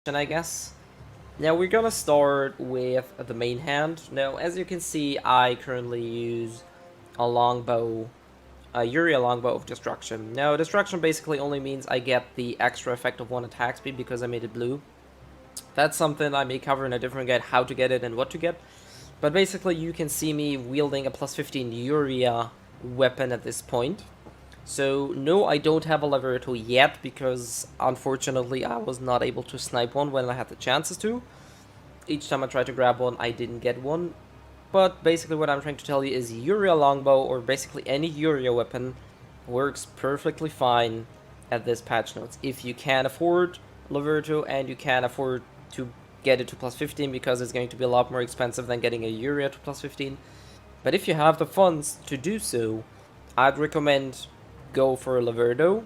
I guess. Now we're gonna start with the main hand. Now, as you can see, I currently use a longbow, a Uriah longbow of destruction. Now, destruction basically only means I get the extra effect of one attack speed because I made it blue. That's something I may cover in a different guide, how to get it and what to get. But basically, you can see me wielding a plus 15 Uriah weapon at this point. So, no, I don't have a Leverito yet, because unfortunately I was not able to snipe one when I had the chances to. Each time I tried to grab one, I didn't get one. But basically what I'm trying to tell you is Uriah Longbow, or basically any Uriah weapon, works perfectly fine at this patch notes. If you can afford Leverito and you can afford to get it to plus 15, because it's going to be a lot more expensive than getting a Uriah to plus 15. But if you have the funds to do so, I'd recommend go for Leverdo.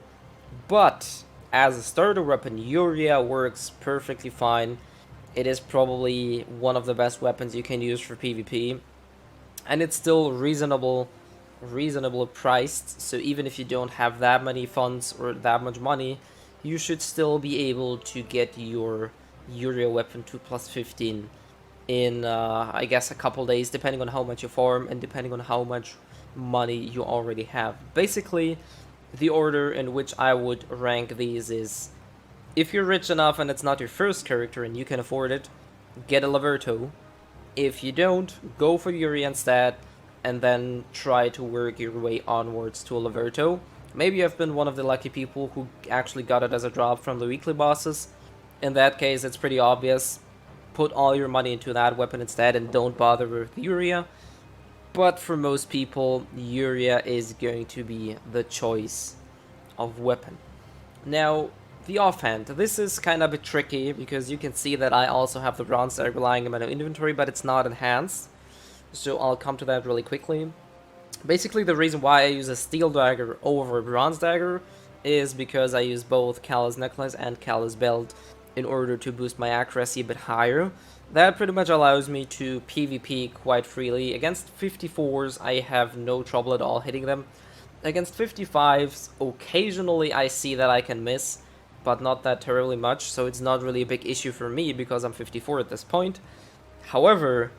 But as a starter weapon, Uriah works perfectly fine. It is probably one of the best weapons you can use for PvP, and it's still reasonable priced. So even if you don't have that many funds or that much money, you should still be able to get your Uriah weapon to plus 15 in I guess a couple days, depending on how much you farm and depending on how much money you already have. Basically, the order in which I would rank these is, if you're rich enough and it's not your first character and you can afford it, get a Leverto. If you don't, go for Yuri instead, and then try to work your way onwards to a Leverto. Maybe you've been one of the lucky people who actually got it as a drop from the weekly bosses. In that case, it's pretty obvious. Put all your money into that weapon instead and don't bother with Uriah. But for most people, Uriah is going to be the choice of weapon. Now, the offhand. This is kind of a bit tricky, because you can see that I also have the bronze dagger lying in my inventory, but it's not enhanced. So I'll come to that really quickly. Basically, the reason why I use a steel dagger over a bronze dagger is because I use both Callus necklace and Callus belt in order to boost my accuracy a bit higher. That pretty much allows me to PvP quite freely. Against 54s, I have no trouble at all hitting them. Against 55s, occasionally I see that I can miss, but not that terribly much, so it's not really a big issue for me because I'm 54 at this point. However,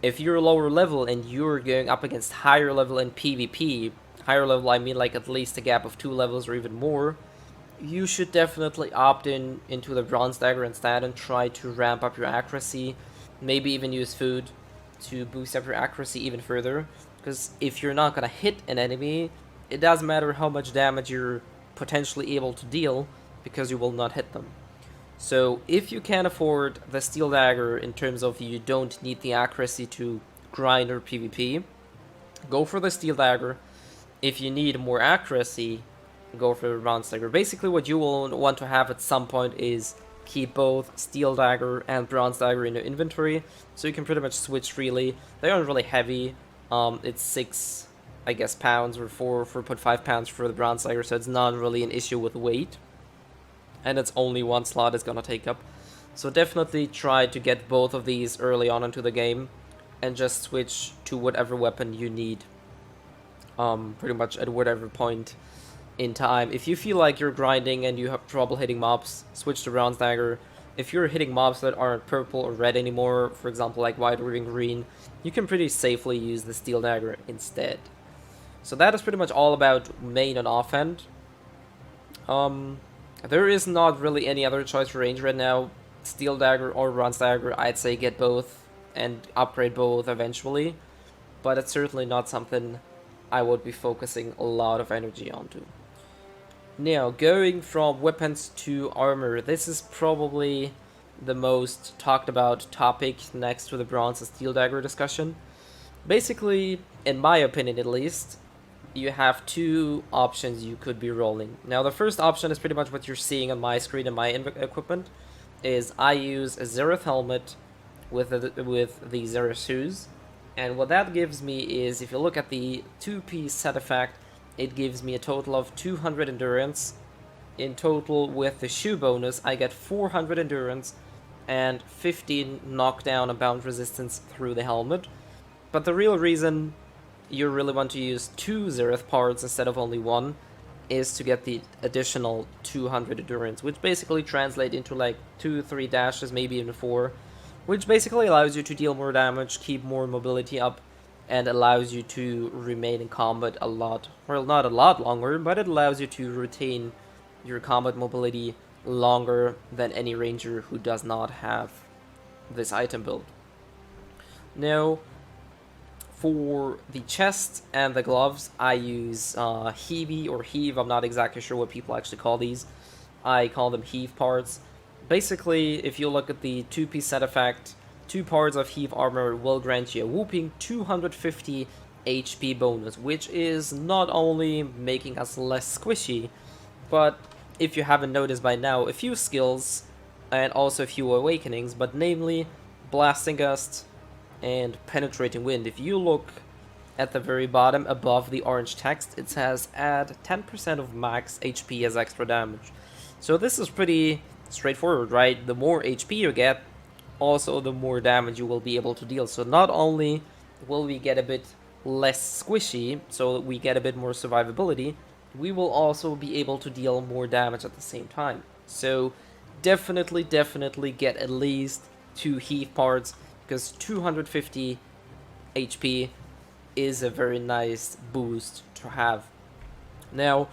if you're lower level and you're going up against higher level in PvP, higher level I mean like at least a gap of 2 levels or even more, you should definitely opt into the bronze dagger instead and try to ramp up your accuracy, maybe even use food to boost up your accuracy even further, because if you're not gonna hit an enemy, it doesn't matter how much damage you're potentially able to deal, because you will not hit them. So if you can afford the steel dagger in terms of you don't need the accuracy to grind or PvP, go for the steel dagger. If you need more accuracy, go for the bronze dagger. Basically what you will want to have at some point is keep both steel dagger and bronze dagger in your inventory, so you can pretty much switch freely. They aren't really heavy. It's 6, I guess, pounds, or 4.5 pounds for the bronze dagger, so it's not really an issue with weight. And it's only one slot it's gonna take up. So definitely try to get both of these early on into the game, and just switch to whatever weapon you need. Pretty much at whatever point in time. If you feel like you're grinding and you have trouble hitting mobs, switch to bronze dagger. If you're hitting mobs that aren't purple or red anymore, for example like white or even green, you can pretty safely use the steel dagger instead. So that is pretty much all about main and offhand. There is not really any other choice for range right now. Steel dagger or bronze dagger, I'd say get both and upgrade both eventually, but it's certainly not something I would be focusing a lot of energy onto. Now, going from weapons to armor, this is probably the most talked about topic next to the bronze and steel dagger discussion. Basically, in my opinion at least, you have two options you could be rolling. Now, the first option is pretty much what you're seeing on my screen and my equipment, is I use a Zereth helmet with the Zereth shoes. And what that gives me is, if you look at the 2-piece set effect, it gives me a total of 200 endurance. In total, with the shoe bonus, I get 400 endurance and 15 knockdown and bound resistance through the helmet. But the real reason you really want to use 2 Zereth parts instead of only 1 is to get the additional 200 endurance, which basically translates into like 2-3 dashes, maybe even 4, which basically allows you to deal more damage, keep more mobility up, and allows you to remain in combat a lot, well, not a lot longer, but it allows you to retain your combat mobility longer than any ranger who does not have this item build. Now, for the chest and the gloves, I use Heavy or Heave. I'm not exactly sure what people actually call these. I call them Heave parts. Basically, if you look at the 2-piece set effect, 2 parts of Heave armor will grant you a whooping 250 HP bonus, which is not only making us less squishy, but if you haven't noticed by now, a few skills and also a few awakenings, but namely Blasting Gust and Penetrating Wind. If you look at the very bottom above the orange text, it says add 10% of max HP as extra damage. So this is pretty straightforward, right? The more HP you get, also the more damage you will be able to deal. So not only will we get a bit less squishy, so we get a bit more survivability, we will also be able to deal more damage at the same time. So definitely get at least 2 Heave parts, because 250 HP is a very nice boost to have. Now,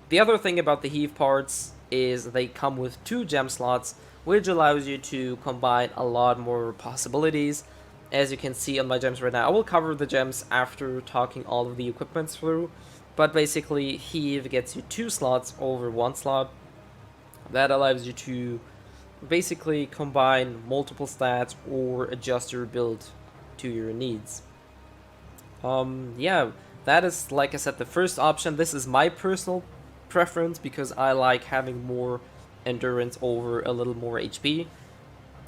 the other thing about the Heave parts is they come with 2 gem slots, which allows you to combine a lot more possibilities. As you can see on my gems right now, I will cover the gems after talking all of the equipments through, but basically Heave gets you 2 slots over 1 slot. That allows you to basically combine multiple stats or adjust your build to your needs. Yeah, that is, like I said, the first option. This is my personal preference because I like having more endurance over a little more HP.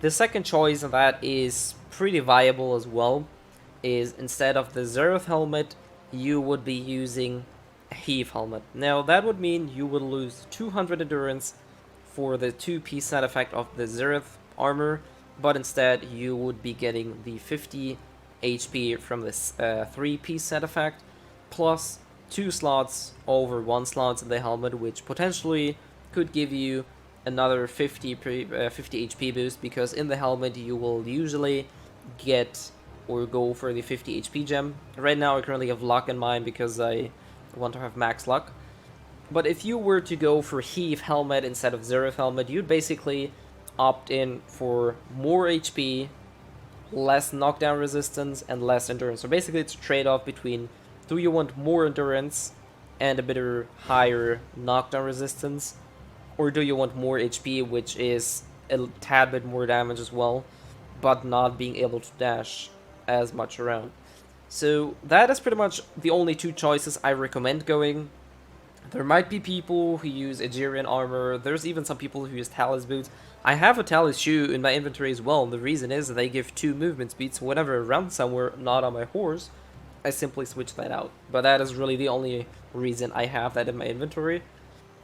The second choice, and that is pretty viable as well, is instead of the Zereth helmet, you would be using a Heave helmet. Now that would mean you would lose 200 endurance for the 2-piece set effect of the Zereth armor, but instead you would be getting the 50 HP from this 3-piece set effect, plus 2 slots over 1 slot in the helmet, which potentially could give you another 50 HP boost, because in the helmet you will usually get or go for the 50 HP gem. Right now I currently have luck in mind because I want to have max luck. But if you were to go for Heave helmet instead of Zereth helmet, you'd basically opt in for more HP, less knockdown resistance, and less endurance. So basically it's a trade-off between, do you want more endurance and a bit higher knockdown resistance, or do you want more HP, which is a tad bit more damage as well, but not being able to dash as much around. So that is pretty much the only 2 choices I recommend going. There might be people who use Aegirian armor, there's even some people who use Talus boots. I have a Talus shoe in my inventory as well, and the reason is that they give 2 movement speeds, so whenever I run somewhere not on my horse, I simply switch that out. But that is really the only reason I have that in my inventory.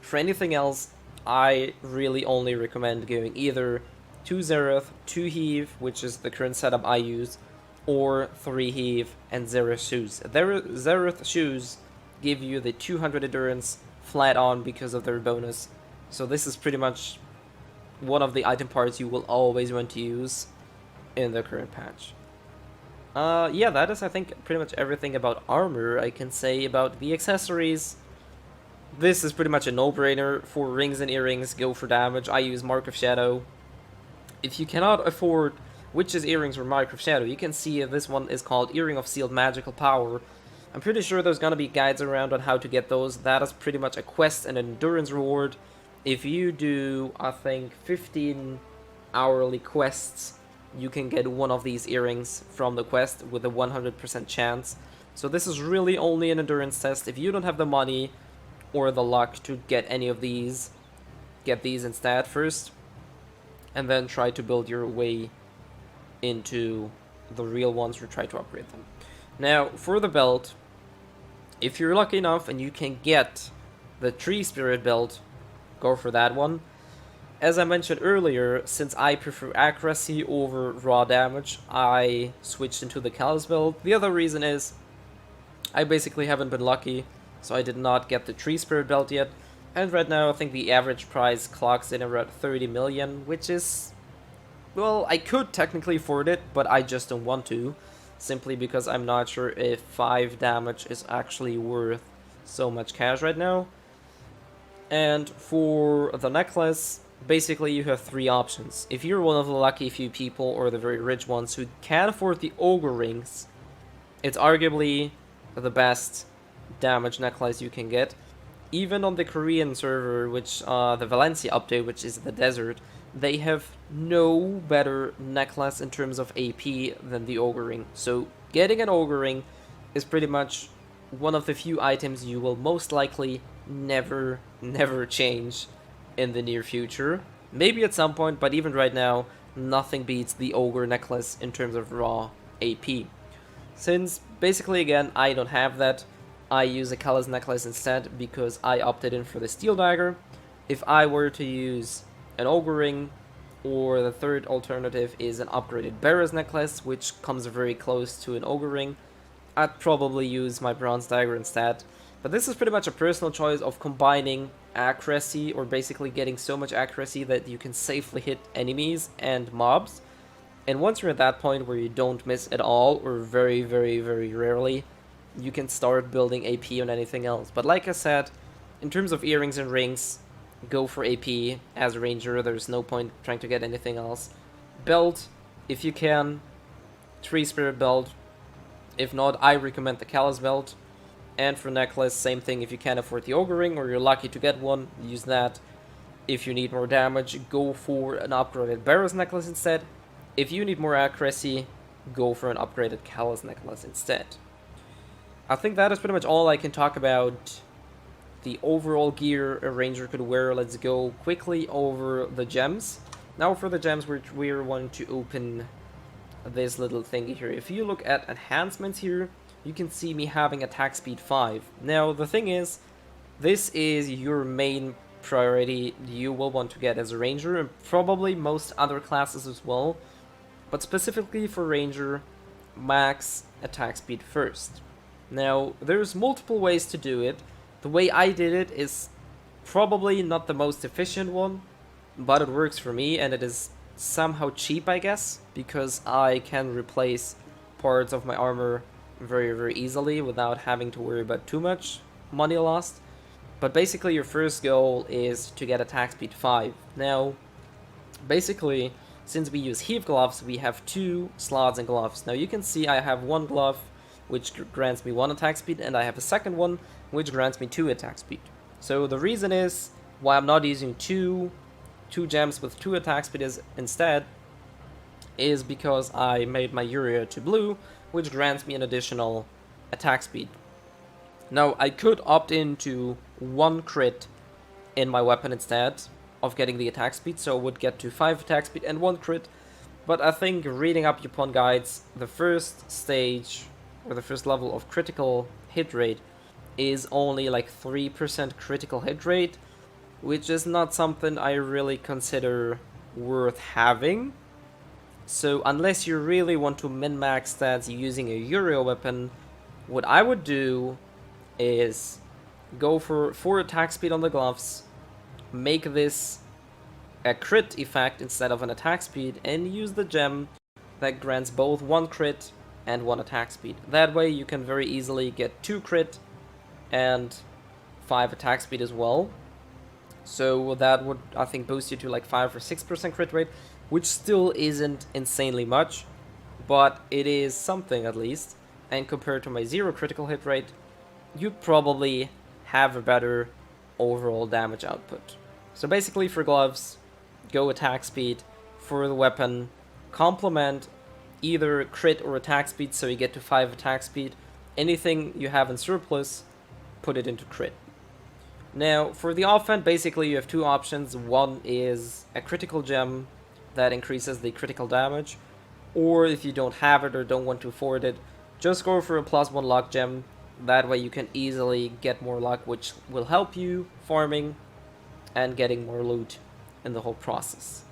For anything else, I really only recommend going either 2 Zereth, 2 Heave, which is the current setup I use, or 3 Heave and Zereth shoes. Zereth shoes give you the 200 endurance flat on because of their bonus. So this is pretty much one of the item parts you will always want to use in the current patch. Yeah, that is, I think, pretty much everything about armor I can say. About the accessories, this is pretty much a no-brainer. For rings and earrings, go for damage. I use Mark of Shadow. If you cannot afford Witch's Earrings or Mark of Shadow, you can see this one is called Earring of Sealed Magical Power. I'm pretty sure there's gonna be guides around on how to get those. That is pretty much a quest and endurance reward. If you do, I think, 15 hourly quests, you can get one of these earrings from the quest with a 100% chance. So this is really only an endurance test. If you don't have the money or the luck to get any of these, get these instead first, and then try to build your way into the real ones or try to upgrade them. Now, for the belt, if you're lucky enough and you can get the Tree Spirit belt, go for that one. As I mentioned earlier, since I prefer accuracy over raw damage, I switched into the Callus belt. The other reason is I basically haven't been lucky, so I did not get the Tree Spirit belt yet. And right now I think the average price clocks in around 30 million, which is, well, I could technically afford it, but I just don't want to, simply because I'm not sure if 5 damage is actually worth so much cash right now. And for the necklace, basically you have 3 options. If you're one of the lucky few people or the very rich ones who can afford the ogre rings, it's arguably the best damage necklace you can get. Even on the Korean server, which the Valencia update, which is the desert, they have no better necklace in terms of AP than the ogre ring. So getting an ogre ring is pretty much one of the few items you will most likely never change in the near future. Maybe at some point, but even right now, nothing beats the ogre necklace in terms of raw AP. Since basically again I don't have that, I use a Kala's necklace instead because I opted in for the steel dagger. If I were to use an ogre ring, or the third alternative is an upgraded Bearer's necklace, which comes very close to an ogre ring, I'd probably use my bronze dagger instead. But this is pretty much a personal choice of combining accuracy, or basically getting so much accuracy that you can safely hit enemies and mobs. And once you're at that point where you don't miss at all, or very rarely, you can start building AP on anything else. But like I said, in terms of earrings and rings, go for AP as a ranger. There's no point trying to get anything else. Belt, if you can, Tree Spirit belt. If not, I recommend the Callus belt. And for necklace, same thing. If you can't afford the ogre ring or you're lucky to get one, use that. If you need more damage, go for an upgraded Bearer's necklace instead. If you need more accuracy, go for an upgraded Callus necklace instead. I think that is pretty much all I can talk about the overall gear a ranger could wear. Let's go quickly over the gems. Now for the gems, we're wanting to open this little thingy here. If you look at enhancements here, you can see me having attack speed 5. Now the thing is, this is your main priority you will want to get as a ranger, and probably most other classes as well. But specifically for ranger, max attack speed first. Now there's multiple ways to do it. The way I did it is probably not the most efficient one, but it works for me, and it is somehow cheap, I guess, because I can replace parts of my armor very easily without having to worry about too much money lost. But basically your first goal is to get attack speed 5. Now, basically, since we use heave gloves, we have 2 slots in gloves. Now you can see I have one glove which grants me 1 attack speed, and I have a second one which grants me 2 attack speed. So the reason is why I'm not using two gems with 2 attack speed instead is because I made my Uriah to blue, which grants me an additional attack speed. Now I could opt into 1 crit in my weapon instead of getting the attack speed, so I would get to 5 attack speed and 1 crit, but I think reading up upon guides, the first stage or the first level of critical hit rate is only like 3% critical hit rate, which is not something I really consider worth having. So unless you really want to min-max stats using a Uriah weapon, what I would do is go for 4 attack speed on the gloves, make this a crit effect instead of an attack speed, and use the gem that grants both 1 crit and 1 attack speed. That way you can very easily get 2 crit and 5 attack speed as well. So that would, I think, boost you to like 5 or 6% crit rate, which still isn't insanely much, but it is something at least. And compared to my 0 critical hit rate, you'd probably have a better overall damage output. So basically for gloves, go attack speed. For the weapon, complement either crit or attack speed, so you get to 5 attack speed. Anything you have in surplus, put it into crit. Now, for the offhand, basically you have 2 options. One is a critical gem that increases the critical damage, or if you don't have it or don't want to afford it, just go for a +1 luck gem. That way you can easily get more luck, which will help you farming and getting more loot in the whole process.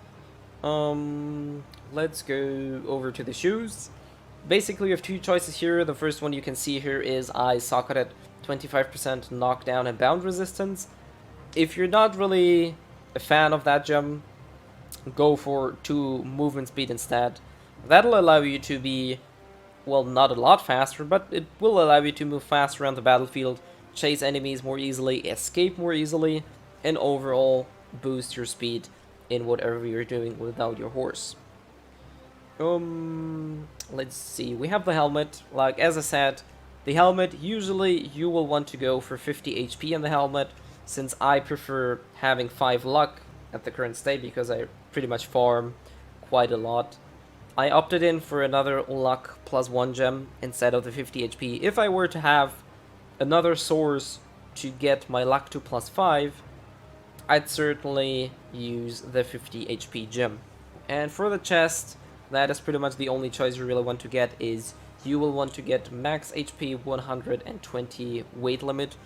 Let's go over to the shoes. Basically you have 2 choices here. The first one you can see here is I socketed 25% knockdown and bound resistance. if you're not really a fan of that gem, go for 2 movement speed instead. That'll allow you to be, well, not a lot faster, but it will allow you to move faster around the battlefield, chase enemies more easily, escape more easily, and overall boost your speed in whatever you're doing without your horse. Let's see, we have the helmet. Like, as I said, the helmet, usually you will want to go for 50 HP in the helmet, since I prefer having 5 luck at the current state, because I pretty much farm quite a lot. I opted in for another luck plus 1 gem instead of the 50 HP. If I were to have another source to get my luck to plus 5, I'd certainly use the 50 HP gem. And for the chest, that is pretty much the only choice you really want to get. Is you will want to get max HP 120 weight limit,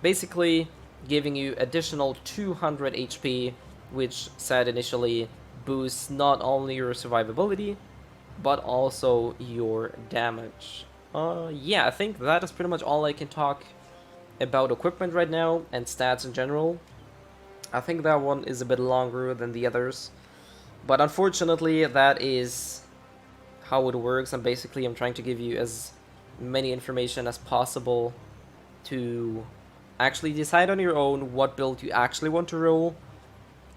basically giving you additional 200 HP, which said initially boosts not only your survivability but also your damage. Yeah, I think that is pretty much all I can talk about equipment right now and stats in general. I think that one is a bit longer than the others, but unfortunately that is how it works, and basically I'm trying to give you as many information as possible to actually decide on your own what build you actually want to roll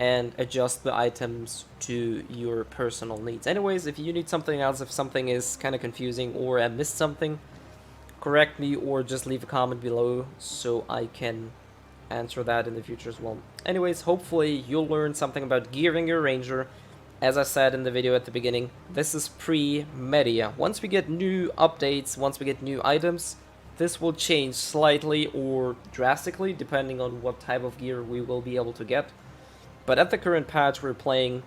and adjust the items to your personal needs. Anyways, if you need something else, if something is kind of confusing or I missed something, correct me or just leave a comment below so I can answer that in the future as well. Anyways, hopefully you'll learn something about gearing your ranger. As I said in the video at the beginning, this is pre-Mediah. Once we get new updates, once we get new items, this will change slightly or drastically depending on what type of gear we will be able to get. But at the current patch we're playing,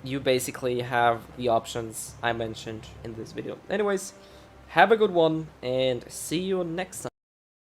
you basically have the options I mentioned in this video. Anyways, have a good one and see you next time.